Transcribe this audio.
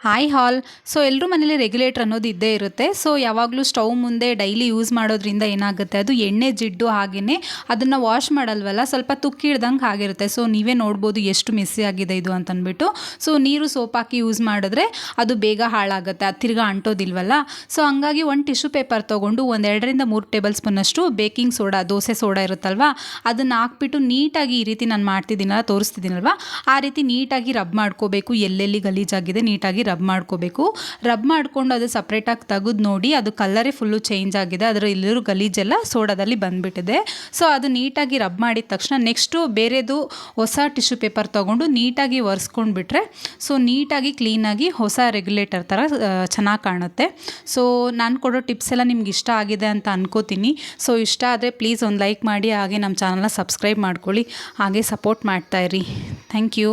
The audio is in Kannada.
ಹಾಯ್ ಹಾಲ್. ಸೊ ಎಲ್ಲರೂ ಮನೇಲಿ ರೆಗ್ಯುಲೇಟರ್ ಅನ್ನೋದು ಇದ್ದೇ ಇರುತ್ತೆ. ಸೊ ಯಾವಾಗಲೂ ಸ್ಟವ್ ಮುಂದೆ ಡೈಲಿ ಯೂಸ್ ಮಾಡೋದ್ರಿಂದ ಏನಾಗುತ್ತೆ, ಅದು ಎಣ್ಣೆ ಜಿಡ್ಡು ಹಾಗೆಯೇ ಅದನ್ನು ವಾಶ್ ಮಾಡಲ್ವಲ್ಲ, ಸ್ವಲ್ಪ ತುಕ್ಕಿಡ್ದಂಗೆ ಆಗಿರುತ್ತೆ. ಸೊ ನೀವೇ ನೋಡ್ಬೋದು ಎಷ್ಟು ಮೆಸ್ಸಿ ಆಗಿದೆ ಇದು ಅಂತಂದ್ಬಿಟ್ಟು. ಸೊ ನೀರು ಸೋಪ್ ಹಾಕಿ ಯೂಸ್ ಮಾಡಿದ್ರೆ ಅದು ಬೇಗ ಹಾಳಾಗುತ್ತೆ, ಅದು ತಿರ್ಗಾ ಅಂಟೋದಿಲ್ವಲ್ಲ. ಸೊ ಹಂಗಾಗಿ ಒಂದು ಟಿಶ್ಯೂ ಪೇಪರ್ ತೊಗೊಂಡು 2-3 ಟೇಬಲ್ ಸ್ಪೂನಷ್ಟು ಬೇಕಿಂಗ್ ಸೋಡಾ, ದೋಸೆ ಸೋಡಾ ಇರುತ್ತಲ್ವ, ಅದನ್ನು ಹಾಕ್ಬಿಟ್ಟು ನೀಟಾಗಿ ಈ ರೀತಿ ನಾನು ಮಾಡ್ತಿದ್ದೀನಲ್ಲ, ತೋರಿಸ್ತಿದ್ದೀನಲ್ವ, ಆ ರೀತಿ ನೀಟಾಗಿ ರಬ್ ಮಾಡ್ಕೋಬೇಕು. ಎಲ್ಲೆಲ್ಲಿ ಗಲೀಜಾಗಿದೆ ನೀಟಾಗಿ ರಬ್ ಮಾಡ್ಕೋಬೇಕು. ರಬ್ ಮಾಡ್ಕೊಂಡು ಅದು ಸಪ್ರೇಟಾಗಿ ತೆಗೆದು ನೋಡಿ, ಅದು ಕಲರೇ ಫುಲ್ಲು ಚೇಂಜ್ ಆಗಿದೆ, ಅದರ ಇಲ್ಲಿರೋ ಗಲೀಜೆಲ್ಲ ಸೋಡಾದಲ್ಲಿ ಬಂದುಬಿಟ್ಟಿದೆ. ಸೊ ಅದು ನೀಟಾಗಿ ರಬ್ ಮಾಡಿದ ತಕ್ಷಣ ನೆಕ್ಸ್ಟು ಬೇರೆದು ಹೊಸ ಟಿಶ್ಯೂ ಪೇಪರ್ ತೊಗೊಂಡು ನೀಟಾಗಿ ಒರೆಸ್ಕೊಂಡ್ಬಿಟ್ರೆ ಸೊ ನೀಟಾಗಿ ಕ್ಲೀನಾಗಿ ಹೊಸ ರೆಗ್ಯುಲೇಟರ್ ಥರ ಚೆನ್ನಾಗಿ ಕಾಣುತ್ತೆ. ಸೊ ನಾನು ಕೊಡೋ ಟಿಪ್ಸ್ ಎಲ್ಲ ನಿಮ್ಗೆ ಇಷ್ಟ ಆಗಿದೆ ಅಂತ ಅನ್ಕೋತೀನಿ. ಸೊ ಇಷ್ಟ ಆದರೆ ಪ್ಲೀಸ್ ಒಂದು ಲೈಕ್ ಮಾಡಿ, ಹಾಗೆ ನಮ್ಮ ಚಾನಲ್ನ ಸಬ್ಸ್ಕ್ರೈಬ್ ಮಾಡ್ಕೊಳ್ಳಿ, ಹಾಗೆ ಸಪೋರ್ಟ್ ಮಾಡ್ತಾಯಿರಿ. Thank you.